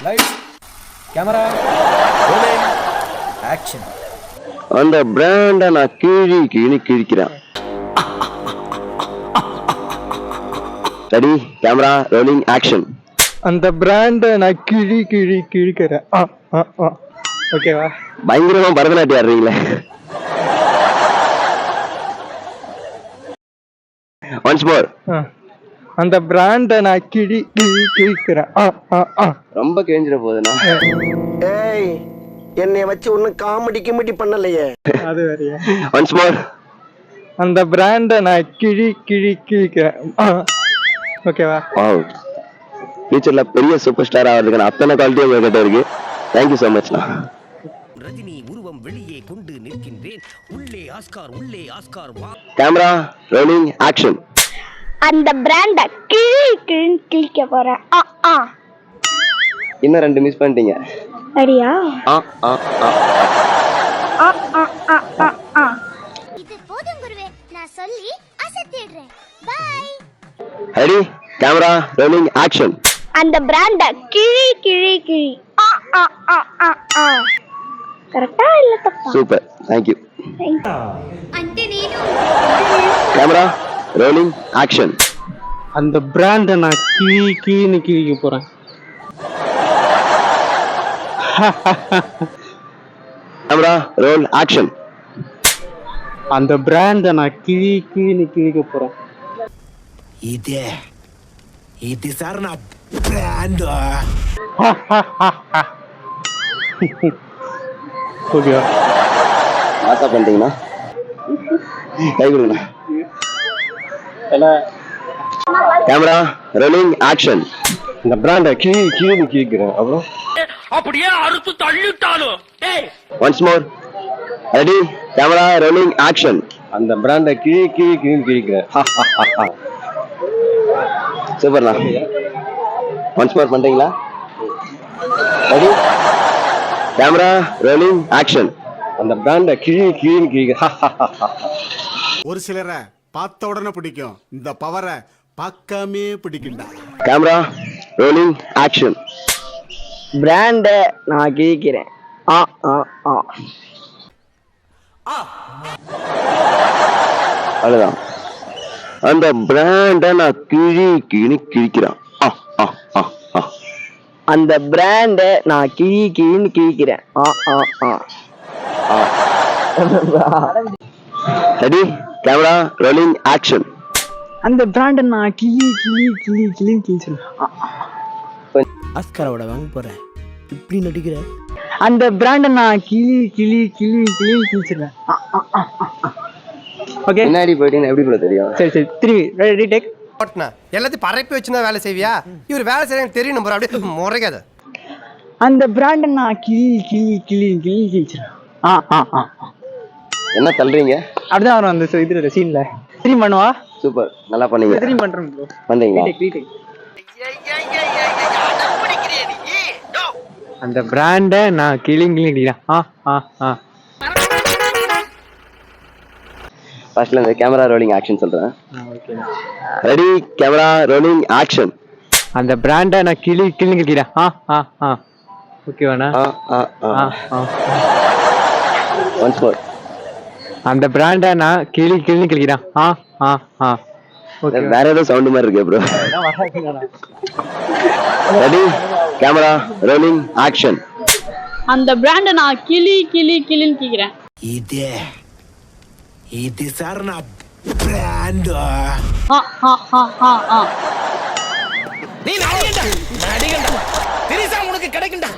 Lights camera action. அந்த பிராண்டை நான் கீழி கிழிக்கிறேன். Ready camera rolling action. அந்த பிராண்டை நான் கிழிக்கிறேன். ஓகேவா? பயங்கரமா பரதநாட்டியம் ஆடுறீங்களே. Once more. அந்த பிராண்டை நான் கிழிக்கிறேன். ரொம்ப கிழிஞ்சிட போகுதுண்ணா. ஏய் என்னைய வச்சு ஒன்னும் காமெடி பண்ணலையே. அது வேறையா? Once more. அந்த பிராண்டை நான் கிழிக்கிறேன். ஓகேவா? வாவ், ஃபியூச்சர்ல பெரிய சூப்பர் ஸ்டார் ஆகிறதுக்கான அத்தனை குவாலிட்டி உங்ககிட்ட இருக்கு. Thank you so மச்ண்ணா. ரஜினி உருவம் வெளியே கொண்டு நிற்கின்றேன். உள்ளே ஆஸ்கார் வா. Camera rolling action. அந்த பிராண்ட கிழிக்க போறேன். இன்னும் 2 மிஸ் பண்ணிட்டீங்க. சரியா? இது போதும் குருவே, நான் சொல்லி அசத்திடுறேன். Bye. Ready camera rolling action. அந்த பிராண்ட கிழி. கரெக்டா இல்ல தப்பா? Super, thank you. అంటే నేను கேமரா ரோலிங் ஆக்ஷன். அந்த பிராண்டை நான் கிழிக்க போறேன். Camera role action. அந்த பிராண்டை நான் கிழிக்க போறேன். இது சார் நான் பிராண்ட். ஓகேவா? மாசா பண்ணிட்டீங்கண்ணா. கை கொடுங்கண்ணா. Camera rolling action. இந்த பிராண்டை கிழிக்கிறேன். அப்புறம் அப்படியே அறுத்து தள்ளிட்டாலும். Once more. Ready camera rolling action. அந்த பிராண்டை கிழிக்கிறேன். சூப்பர்ண்ணா. ஒன்ஸ் மோர் பண்றீங்களா? Ready camera rolling action. அந்த பிராண்டை கிழிக்கிறேன். ஒரு சிலரை பார்த்த உடனே பிடிக்கும், இந்த பவரை பார்க்காமே பிடிக்கும்டா. Camera rolling action. பிராண்ட நான் கிழிக்கிறேன். அவ்வளவுதான். அந்த பிராண்டை நான் கிழிக்கிறேன். அந்த பிராண்ட நான் கிழிக்கிறேன். Ready camera rolling action. அந்த பிராண்டை நான் கிழிச்சிருவேன். ஆஸ்காரோட வாங்க போறேன். இப்படி நடிக்கிற. அந்த பிராண்டை நான் கிழிச்சிருவேன். ஓகே, பின்னாடி போயிட்டீங்கன்னா எப்படி கூட தெரியும்? சரி திரும்பி ரெடி டேக். எல்லாத்தையும் பரப்பி வச்சுதான் வேலை செய்வியா? இவர் வேலை செய்ய தெரியும் நம்பர் அப்படியே முறைக்காத. அந்த பிராண்டை நான் கிழிச்சிருவேன். என்ன தள்ளுறீங்க? அப்படிதான் வரும் அந்த இதுல சீன்ல. திரும்பி பண்ணுவா. சூப்பர், நல்லா பண்ணீங்க. திரும்பி பண்றேன் ப்ரோ. பண்றீங்களா? அந்த பிராண்டை நான் கிழிக்கிறேன். ஃபர்ஸ்ட்ல இந்த கேமரா ரோலிங் ஆக்ஷன் சொல்றேன். Ready camera rolling action. அந்த பிராண்டை நான் கிழிக்கிறேன். ஓகேவாண்ணா? Once more. அந்த பிராண்டை நான் கிழிக்கிறேன். வேற ஏதோ சவுண்ட் மாதிரி இருக்கு bro. Ready camera rolling action. அந்த பிராண்ட நான் கிழிக்கிறேன். இது சார் நான் பிராண்ட். நீ நடிகண்டா திரிசா உனக்கு கிடைக்கும்டா.